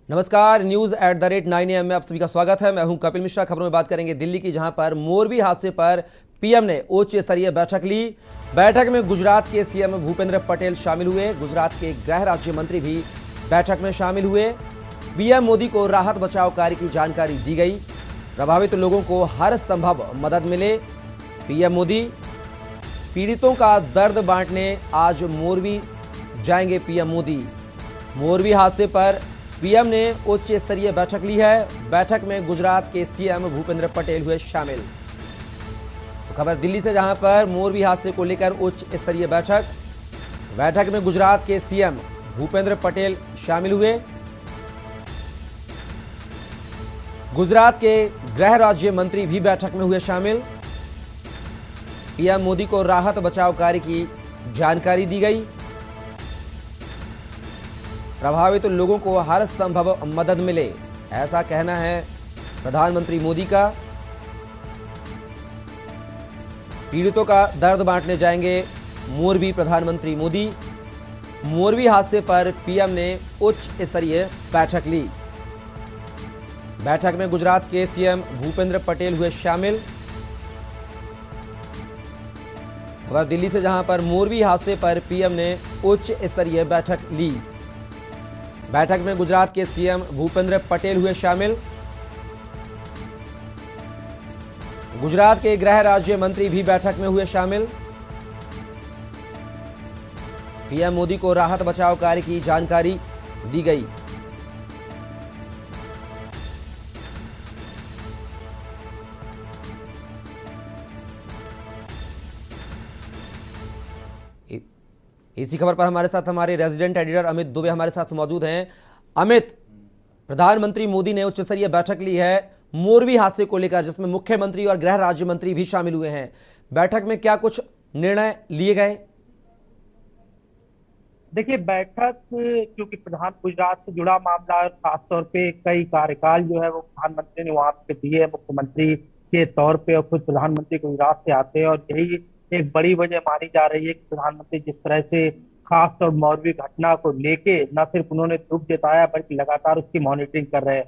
नमस्कार, न्यूज@9 AM में आप सभी का स्वागत है। मैं हूं कपिल मिश्रा। खबरों में बात करेंगे दिल्ली की, जहां पर मोरबी हादसे पर पीएम ने उच्च स्तरीय बैठक ली। बैठक में गुजरात के सीएम भूपेंद्र पटेल शामिल हुए। गुजरात के गृह राज्य मंत्री भी बैठक में शामिल हुए। पीएम मोदी को राहत बचाव कार्य की जानकारी दी गई। प्रभावित लोगों को हर संभव मदद मिले। पीएम मोदी पीड़ितों का दर्द बांटने आज मोरबी जाएंगे। पीएम मोदी मोरबी हादसे पर पीएम ने उच्च स्तरीय बैठक ली है। बैठक में गुजरात के सीएम भूपेंद्र पटेल हुए शामिल। तो खबर दिल्ली से, जहां पर मोरबी हादसे को लेकर उच्च स्तरीय बैठक में गुजरात के सीएम भूपेंद्र पटेल शामिल हुए। गुजरात के गृह राज्य मंत्री भी बैठक में हुए शामिल। पीएम मोदी को राहत बचाव कार्य की जानकारी दी गई। प्रभावित लोगों को हर संभव मदद मिले, ऐसा कहना है प्रधानमंत्री मोदी का। पीड़ितों का दर्द बांटने जाएंगे मोरबी प्रधानमंत्री मोदी। मोरबी हादसे पर पीएम ने उच्च स्तरीय बैठक ली। बैठक में गुजरात के सीएम भूपेंद्र पटेल हुए शामिल। खबर दिल्ली से, जहां पर मोरबी हादसे पर पीएम ने उच्च स्तरीय बैठक ली। बैठक में गुजरात के सीएम भूपेंद्र पटेल हुए शामिल। गुजरात के गृह राज्य मंत्री भी बैठक में हुए शामिल। पीएम मोदी को राहत बचाव कार्य की जानकारी दी गई। इसी खबर पर हमारे साथ हमारे रेजिडेंट एडिटर अमित दुबे हमारे साथ मौजूद हैं। अमित, प्रधानमंत्री मोदी ने उच्च स्तरीय बैठक ली है मोरबी हादसे को लेकर, जिसमें मुख्यमंत्री और गृह राज्य मंत्री भी शामिल हुए हैं। बैठक में क्या कुछ निर्णय लिए गए? देखिए, बैठक क्योंकि प्रधान गुजरात से जुड़ा मामला है, खासतौर पे कई कार्यकाल जो है वो प्रधानमंत्री ने वहां पे दिए, मुख्यमंत्री के तौर पे, और खुद प्रधानमंत्री गुजरात से आते हैं। और यही एक बड़ी वजह मानी जा रही है कि प्रधानमंत्री जिस तरह से खासतौर मौलवी घटना को लेके न सिर्फ उन्होंने दुख जताया बल्कि लगातार उसकी मॉनिटरिंग कर रहे हैं।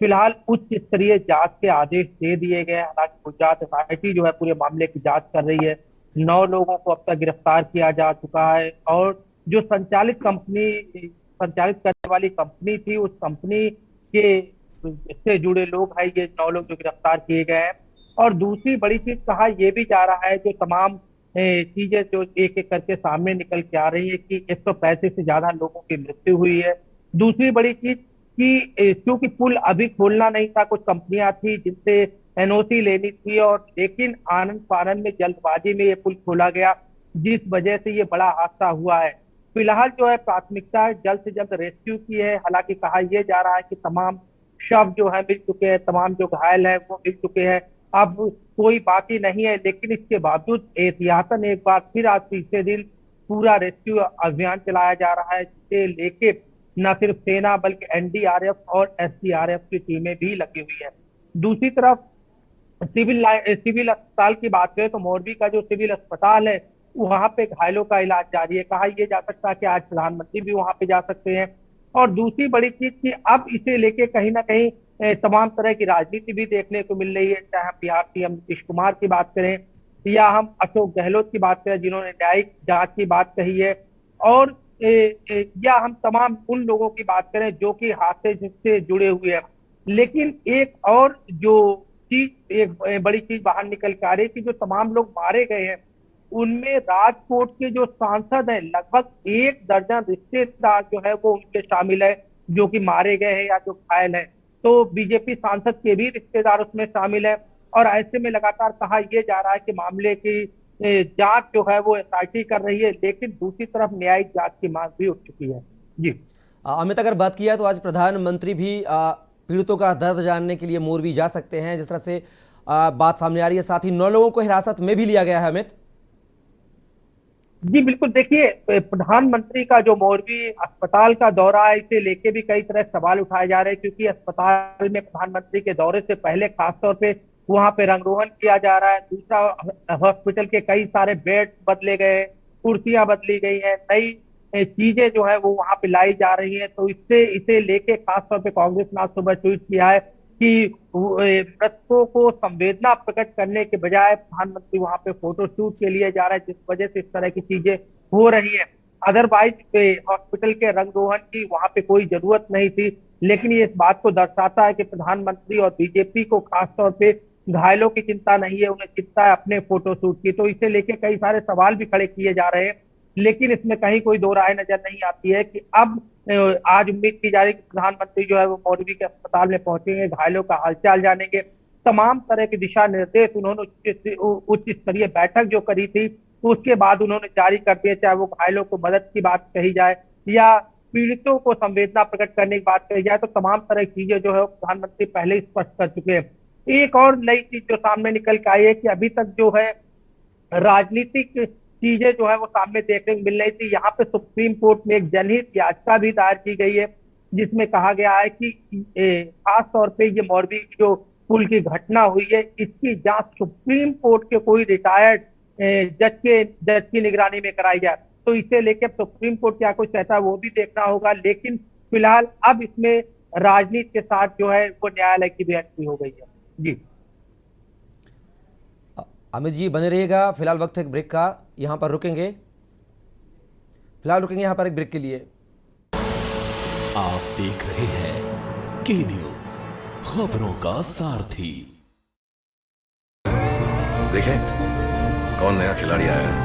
फिलहाल उच्च स्तरीय जांच के आदेश दे दिए गए हैं। हालांकि गुजरात एसआईटी जो है पूरे मामले की जांच कर रही है। 9 लोगों को अब तक गिरफ्तार किया जा चुका है, और जो संचालित करने वाली कंपनी थी, उस कंपनी के से जुड़े लोग हैं, ये 9 लोग जो गिरफ्तार किए गए हैं। और दूसरी बड़ी चीज कहा यह भी जा रहा है, जो तमाम चीजें जो एक एक करके सामने निकल के आ रही है, कि 135 से ज्यादा लोगों की मृत्यु हुई है। दूसरी बड़ी चीज कि क्योंकि पुल अभी खोलना नहीं था, कुछ कंपनियां थी जिनसे एनओसी लेनी थी, और लेकिन आनंद फानंद में जल्दबाजी में ये पुल खोला गया, जिस वजह से ये बड़ा हादसा हुआ है। फिलहाल जो है प्राथमिकता है जल्द से जल्द रेस्क्यू की है। हालांकि कहा यह जा रहा है कि तमाम शव जो है मिल चुके हैं, तमाम जो घायल है वो मिल चुके हैं, अब कोई बाकी नहीं है। लेकिन इसके बावजूद एहतियातन एक बार फिर आज तीसरे दिन पूरा रेस्क्यू अभियान चलाया जा रहा है, जिसे लेके न सिर्फ सेना बल्कि एनडीआरएफ और एसडीआरएफ की टीमें भी लगी हुई है। दूसरी तरफ सिविल अस्पताल की बात करें तो मोरबी का जो सिविल अस्पताल है वहां पे घायलों का इलाज जारी है। कहा यह जा सकता है कि आज प्रधानमंत्री भी वहां पे जा सकते हैं। और दूसरी बड़ी चीज कि अब इसे लेके कहीं ना कहीं तमाम तरह की राजनीति भी देखने को मिल रही है। चाहे हम बिहार सीएम नीतीश कुमार की बात करें या हम अशोक गहलोत की बात करें जिन्होंने न्यायिक जांच की बात कही है, और या हम तमाम उन लोगों की बात करें जो कि हादसे से जुड़े हुए हैं। लेकिन एक और जो चीज, एक बड़ी चीज बाहर निकल के आ रही है कि जो तमाम लोग मारे गए हैं उनमें राजकोट के जो सांसद हैं, लगभग 1 दर्जन रिश्तेदार जो है वो उनके शामिल है, जो कि मारे गए हैं या जो घायल है। तो बीजेपी सांसद के भी रिश्तेदार उसमें शामिल है। और ऐसे में लगातार कहा यह जा रहा है कि मामले की जांच जो है वो एसआईटी कर रही है, लेकिन दूसरी तरफ न्यायिक जांच की मांग भी उठ चुकी है। जी अमित, अगर बात किया तो आज प्रधानमंत्री भी पीड़ितों का दर्द जानने के लिए मोरबी जा सकते हैं, जिस तरह से बात सामने आ रही है। साथ ही 9 लोगों को हिरासत में भी लिया गया है। अमित जी बिल्कुल, देखिए, प्रधानमंत्री का जो मोरबी अस्पताल का दौरा है, इसे लेके भी कई तरह सवाल उठाए जा रहे हैं, क्योंकि अस्पताल में प्रधानमंत्री के दौरे से पहले खासतौर पे वहां पे रंगरोहन किया जा रहा है। दूसरा, हॉस्पिटल के कई सारे बेड बदले गए, कुर्सियां बदली गई हैं, नई चीजें जो है वो वहां पे लाई जा रही है। तो इससे इसे लेके खासतौर पे कांग्रेस ने आज सुबह ट्वीट किया है कि मृतकों को संवेदना प्रकट करने के बजाय प्रधानमंत्री वहां पे फोटो शूट के लिए जा रहे हैं, जिस वजह से इस तरह की चीजें हो रही है। अदरवाइज हॉस्पिटल के रंग रोहन की वहां पे कोई जरूरत नहीं थी, लेकिन ये इस बात को दर्शाता है कि प्रधानमंत्री और बीजेपी को खासतौर पे घायलों की चिंता नहीं है, उन्हें चिंता है अपने फोटो शूट की। तो इसे लेके कई सारे सवाल भी खड़े किए जा रहे हैं, लेकिन इसमें कहीं कोई दो राय नजर नहीं आती है कि अब आज उम्मीद की जा रही है कि प्रधानमंत्री जो है वो मौरवी के अस्पताल में पहुंचेंगे, घायलों का हालचाल जानेंगे, तमाम तरह के दिशा निर्देश उन्होंने उच्च स्तरीय बैठक जो करी थी तो उसके बाद उन्होंने जारी कर दिए, चाहे वो घायलों को मदद की बात कही जाए या पीड़ितों को संवेदना प्रकट करने की बात कही जाए, तो तमाम तरह की चीजें जो है वो प्रधानमंत्री पहले ही स्पष्ट कर चुके हैं। एक और नई चीज जो सामने निकल के आई है कि अभी तक जो है राजनीतिक चीजें जो है वो सामने देखने को मिल रही थी। यहाँ पे सुप्रीम कोर्ट में एक जनहित याचिका भी दायर की गई है, जिसमें कहा गया है कि खास तौर पे ये मौरवी की जो पुल की घटना हुई है इसकी जांच सुप्रीम कोर्ट के कोई रिटायर्ड जज की निगरानी में कराई जाए। तो इसे लेकर सुप्रीम कोर्ट क्या कुछ कहता है वो भी देखना होगा, लेकिन फिलहाल अब इसमें राजनीति के साथ जो है वो न्यायालय की भी एंट्री हो गई है। जी अमित जी बने रहिएगा, फिलहाल वक्त है एक ब्रेक का, यहां पर रुकेंगे, फिलहाल रुकेंगे यहां पर एक ब्रेक के लिए। आप देख रहे हैं के न्यूज, खबरों का सारथी। देखें कौन नया खिलाड़ी आया है,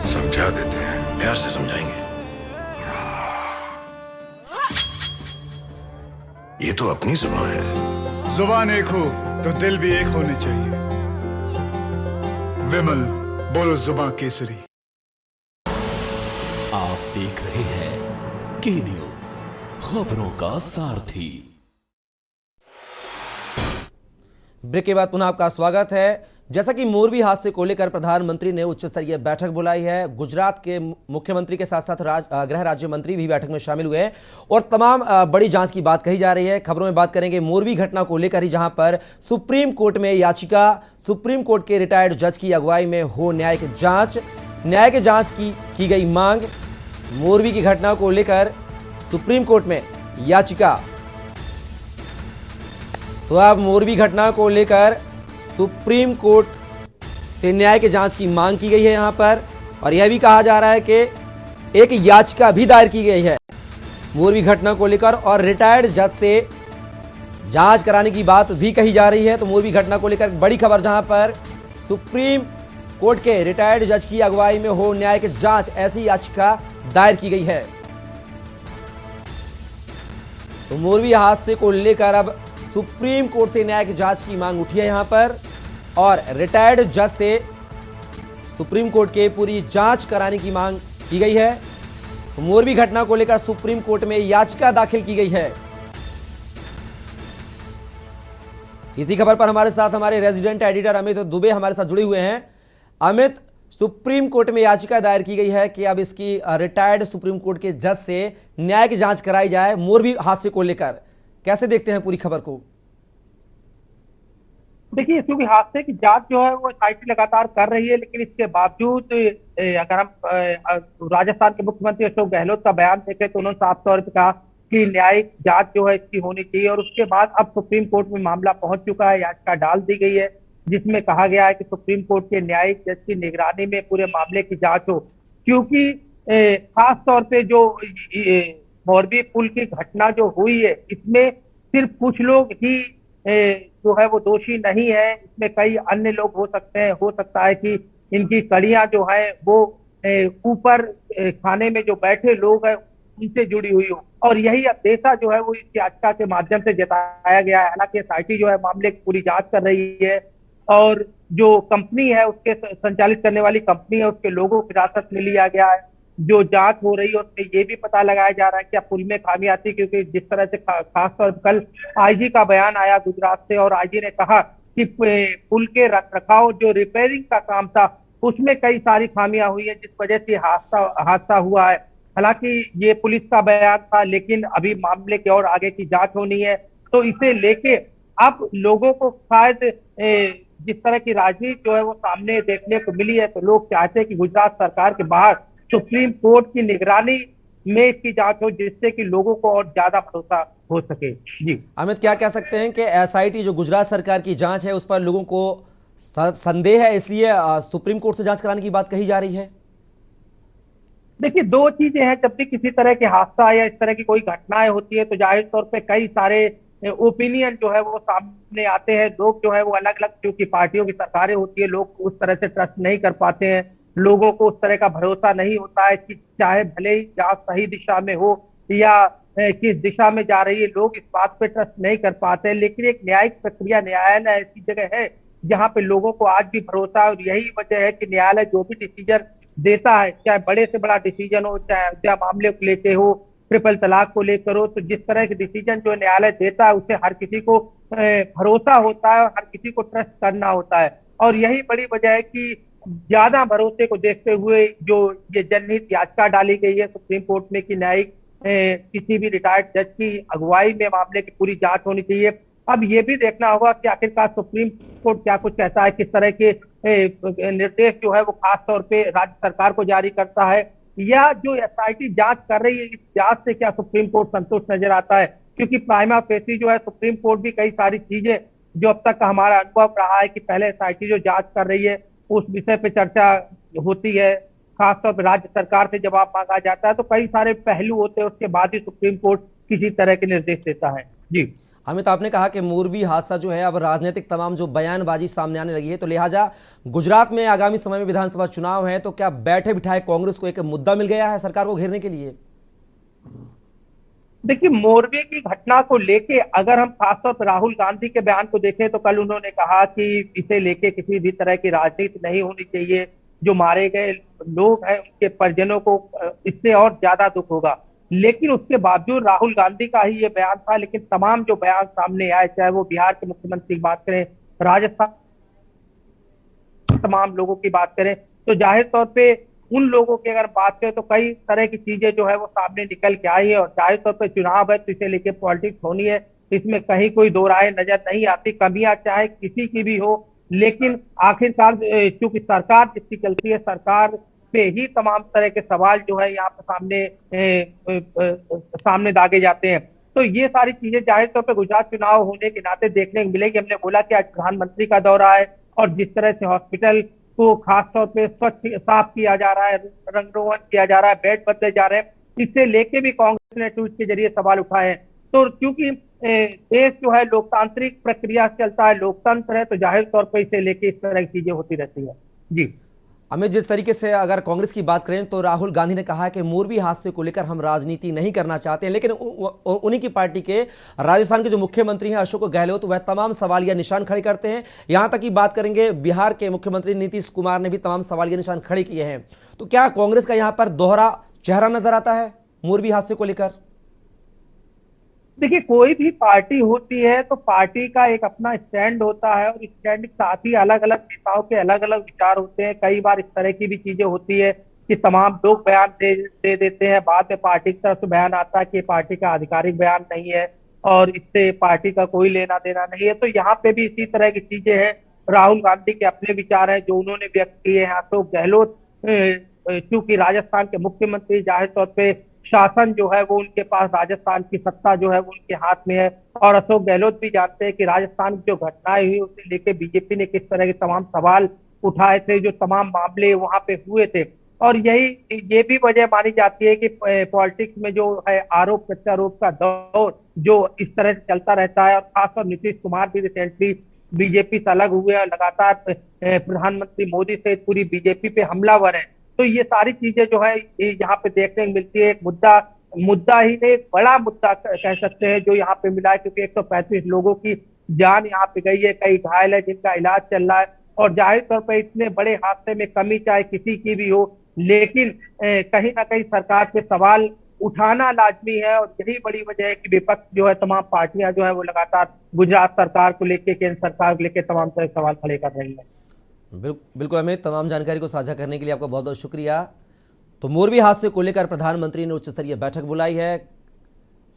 समझा देते हैं, प्यार से समझाएंगे। ये तो अपनी जुबान है। जुबान एक हो तो दिल भी एक होने चाहिए। विमल बोलो जुबान केसरी। आप देख रहे हैं के न्यूज, खबरों का सारथी। ब्रेक के बाद पुनः आपका स्वागत है। जैसा कि मोरबी हादसे को लेकर प्रधानमंत्री ने उच्च स्तरीय बैठक बुलाई है, गुजरात के मुख्यमंत्री के साथ साथ गृह राज्य मंत्री भी बैठक में शामिल हुए हैं और तमाम बड़ी जांच की बात कही जा रही है। खबरों में बात करेंगे मोरबी घटना को लेकर ही, जहां पर सुप्रीम कोर्ट में याचिका, सुप्रीम कोर्ट के रिटायर्ड जज की अगुवाई में हो न्यायिक जांच की गई मांग। मोरबी की घटना को लेकर सुप्रीम कोर्ट में याचिका, तो अब मोरबी घटना को लेकर सुप्रीम कोर्ट से न्याय की जांच की मांग की गई है यहां पर, और यह भी कहा जा रहा है कि एक याचिका भी दायर की गई है मोरबी घटना को लेकर और रिटायर्ड जज से जांच कराने की बात भी कही जा रही है। तो मोरबी घटना को लेकर बड़ी खबर, जहां पर सुप्रीम कोर्ट के रिटायर्ड जज की अगुवाई में हो न्यायिक जांच, ऐसी याचिका दायर की गई है। तो मोरबी हादसे को लेकर अब सुप्रीम कोर्ट से न्यायिक जांच की मांग उठी है यहां पर, और रिटायर्ड जज से सुप्रीम कोर्ट के पूरी जांच कराने की मांग की गई है। तो मोरबी घटना को लेकर सुप्रीम कोर्ट में याचिका दाखिल की गई है। इसी खबर पर हमारे साथ हमारे रेजिडेंट एडिटर अमित दुबे हमारे साथ जुड़े हुए हैं। अमित, सुप्रीम कोर्ट में याचिका दायर की गई है कि अब इसकी रिटायर्ड सुप्रीम कोर्ट के जज से न्यायिक जांच कराई जाए मोरबी हादसे को लेकर, कैसे देखते हैं पूरी खबर को? देखिए, क्योंकि हादसे की जांच जो है वो एसआईटी लगातार कर रही है, लेकिन इसके बावजूद अगर हम राजस्थान के मुख्यमंत्री अशोक गहलोत का बयान देखें तो उन्होंने साफ तौर पर कहा कि न्यायिक जांच जो है इसकी होनी चाहिए, और उसके बाद अब सुप्रीम कोर्ट में मामला पहुंच चुका है, याचिका डाल दी गई है जिसमें कहा गया है कि सुप्रीम कोर्ट के न्यायिक जज की निगरानी में पूरे मामले की जांच हो। क्योंकि खास तौर पे जो मोरबी पुल की घटना जो हुई है इसमें सिर्फ कुछ लोग ही जो है वो दोषी नहीं है, इसमें कई अन्य लोग हो सकते हैं। हो सकता है कि इनकी कड़ियां जो है वो ऊपर खाने में जो बैठे लोग हैं उनसे जुड़ी हुई हो, और यही अंदेशा जो है वो इस याचिका के माध्यम से जताया गया है। हालांकि एसआईटी जो है मामले की पूरी जांच कर रही है, और जो कंपनी है उसके संचालित करने वाली कंपनी है उसके लोगों को हिरासत में लिया गया है। जो जांच हो रही है उसमें ये भी पता लगाया जा रहा है कि पुल में खामियां थी, क्योंकि जिस तरह से खासतौर पर कल आईजी का बयान आया गुजरात से, और आईजी ने कहा कि पुल के रखरखाव जो रिपेयरिंग का काम था उसमें कई सारी खामियां हुई है, जिस वजह से हादसा हुआ है। हालांकि ये पुलिस का बयान था, लेकिन अभी मामले की और आगे की जांच होनी है। तो इसे लेके अब लोगों को शायद जिस तरह की राजनीति जो है वो सामने देखने को मिली है, तो लोग चाहते हैं कि गुजरात सरकार के बाहर सुप्रीम कोर्ट की निगरानी में इसकी जांच हो, जिससे कि लोगों को और ज्यादा भरोसा हो सके। जी अमित, क्या कह सकते हैं कि एसआईटी जो गुजरात सरकार की जांच है उस पर लोगों को संदेह है, इसलिए सुप्रीम कोर्ट से जांच कराने की बात कही जा रही है? देखिए, दो चीजें हैं। जब भी किसी तरह के हादसा या इस तरह की कोई घटनाएं होती है तो जाहिर तौर पे कई सारे ओपिनियन जो है वो सामने आते हैं। लोग जो है वो अलग अलग, क्योंकि पार्टियों की सरकारें होती है, लोग उस तरह से ट्रस्ट नहीं कर पाते हैं, लोगों को उस तरह का भरोसा नहीं होता है कि चाहे भले ही जांच सही दिशा में हो या किस दिशा में जा रही है, लोग इस बात पे ट्रस्ट नहीं कर पाते हैं। लेकिन एक न्यायिक प्रक्रिया, न्यायालय ऐसी जगह है जहाँ पे लोगों को आज भी भरोसा है, और यही वजह है कि न्यायालय जो भी डिसीजन देता है, चाहे बड़े से बड़ा डिसीजन हो, चाहे अयोध्या मामले को लेके हो, ट्रिपल तलाक को लेकर हो, तो जिस तरह के डिसीजन जो न्यायालय देता है उसे हर किसी को भरोसा होता है और हर किसी को ट्रस्ट करना होता है। और यही बड़ी वजह है कि ज्यादा भरोसे को देखते हुए जो ये जनहित याचिका डाली गई है सुप्रीम कोर्ट में कि न्यायिक किसी भी रिटायर्ड जज की अगुवाई में मामले की पूरी जांच होनी चाहिए। अब ये भी देखना होगा कि आखिरकार सुप्रीम कोर्ट क्या कुछ कहता है, किस तरह के निर्देश जो है वो खास तौर पे राज्य सरकार को जारी करता है, या जो एसआईटी जांच कर रही है इस जांच से क्या सुप्रीम कोर्ट संतुष्ट नजर आता है। क्योंकि प्राइमा फेसी जो है सुप्रीम कोर्ट भी कई सारी चीजें जो अब तक का हमारा अनुभव रहा है कि पहले एसआईटी जो जांच कर रही है उस विषय पे चर्चा होती है, खासतौर पर राज्य सरकार से जवाब मांगा जाता है, तो कई सारे पहलू होते हैं, उसके बाद ही सुप्रीम कोर्ट किसी तरह के निर्देश देता है। जी अमित, आपने कहा कि मोरबी हादसा जो है अब राजनीतिक तमाम जो बयानबाजी सामने आने लगी है, तो लिहाजा गुजरात में आगामी समय में विधानसभा चुनाव है, तो क्या बैठे बिठाए कांग्रेस को एक मुद्दा मिल गया है सरकार को घेरने के लिए? देखिए, मोरबी की घटना को लेके अगर हम खासतौर पर राहुल गांधी के बयान को देखें तो कल उन्होंने कहा कि इसे लेके किसी भी तरह की राजनीति नहीं होनी चाहिए, जो मारे गए लोग हैं उनके परिजनों को इससे और ज्यादा दुख होगा। लेकिन उसके बावजूद राहुल गांधी का ही ये बयान था, लेकिन तमाम जो बयान सामने आए, चाहे वो बिहार के मुख्यमंत्री की बात करें, राजस्थान तमाम लोगों की बात करें, तो जाहिर तौर पे उन लोगों की अगर बात करें तो कई तरह की चीजें जो है वो सामने निकल के आई है। और जाहिर तौर पे चुनाव है तो इसे लेके पॉलिटिक्स होनी है, इसमें कहीं कोई दो राय नजर नहीं आती। कमियां चाहे किसी की भी हो, लेकिन आखिरकार चूंकि सरकार जिसकी चलती है, सरकार पे ही तमाम तरह के सवाल जो है यहाँ पे सामने दागे जाते हैं। तो ये सारी चीजें जाहिर तौर पे गुजरात चुनाव होने के नाते देखने को मिलेगी। हमने बोला कि आज प्रधानमंत्री का दौरा है और जिस तरह से हॉस्पिटल को खास तौर पे स्वच्छ साफ किया जा रहा है, रंगरोगन किया जा रहा है, बेड बदले जा रहे हैं, इससे लेके भी कांग्रेस ने ट्वीट के जरिए सवाल उठाए हैं। तो क्योंकि देश जो है लोकतांत्रिक प्रक्रिया से चलता है, लोकतंत्र है, तो जाहिर तौर पर इसे लेके इस तरह की चीजें होती रहती है। जी अमित, जिस तरीके से अगर कांग्रेस की बात करें तो राहुल गांधी ने कहा है कि मोरबी हादसे को लेकर हम राजनीति नहीं करना चाहते, लेकिन उन्हीं की पार्टी के राजस्थान के जो मुख्यमंत्री हैं अशोक गहलोत, वह तमाम सवालिया निशान खड़े करते हैं। यहां तक की बात करेंगे बिहार के मुख्यमंत्री नीतीश कुमार ने भी तमाम सवालिया निशान खड़े किए हैं। तो क्या कांग्रेस का यहां पर दोहरा चेहरा नजर आता है मोरबी हादसे को लेकर? देखिए, कोई भी पार्टी होती है तो पार्टी का एक अपना स्टैंड होता है, और स्टैंड के साथ ही अलग अलग नेताओं के अलग अलग विचार होते हैं। कई बार इस तरह की भी चीजें होती है कि तमाम लोग बयान दे देते हैं, बाद में पार्टी की तरफ से बयान आता है कि पार्टी का आधिकारिक बयान नहीं है और इससे पार्टी का कोई लेना देना नहीं है। तो यहाँ पे भी इसी तरह की चीजें हैं। राहुल गांधी के अपने विचार हैं जो उन्होंने व्यक्त किए हैं। अशोक गहलोत चूंकि राजस्थान के मुख्यमंत्री, जाहिर तौर पे शासन जो है वो उनके पास, राजस्थान की सत्ता जो है वो उनके हाथ में है। और अशोक गहलोत भी जानते हैं कि राजस्थान की जो घटनाएं हुई उसे लेकर बीजेपी ने किस तरह के तमाम सवाल उठाए थे, जो तमाम मामले वहां पे हुए थे। और ये भी वजह मानी जाती है कि पॉलिटिक्स में जो है आरोप प्रत्यारोप का दौर जो इस तरह से चलता रहता है। और खासतौर नीतीश कुमार भी रिसेंटली बीजेपी से अलग हुए और लगातार प्रधानमंत्री मोदी से पूरी बीजेपी पे हमलावर है। तो ये सारी चीजें जो है यहाँ पे देखने को मिलती है। एक मुद्दा ही नहीं, एक बड़ा मुद्दा कह सकते हैं जो यहाँ पे मिला है, क्योंकि 135 लोगों की जान यहाँ पे गई है, कई घायल है जिनका इलाज चल रहा है। और जाहिर तौर पर इतने बड़े हादसे में कमी चाहे किसी की भी हो, लेकिन कहीं ना कहीं सरकार पे सवाल उठाना लाजमी है। और यही बड़ी वजह है कि विपक्ष जो है, तमाम पार्टियां जो है वो लगातार गुजरात सरकार को लेके, केंद्र सरकार को लेके तमाम तरह सवाल खड़े कर रही है। बिल्कुल अमित, तमाम जानकारी को साझा करने के लिए आपका बहुत बहुत शुक्रिया। तो मोरबी हादसे को लेकर प्रधानमंत्री ने उच्च स्तरीय बैठक बुलाई है,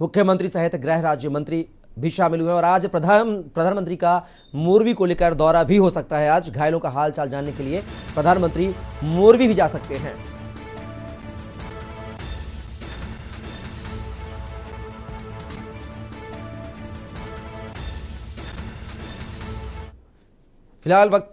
मुख्यमंत्री सहित गृह राज्य मंत्री भी शामिल हुए और आज प्रधानमंत्री का मोरबी को लेकर दौरा भी हो सकता है। आज घायलों का हाल चाल जानने के लिए प्रधानमंत्री मोरबी भी जा सकते हैं। फिलहाल वक्त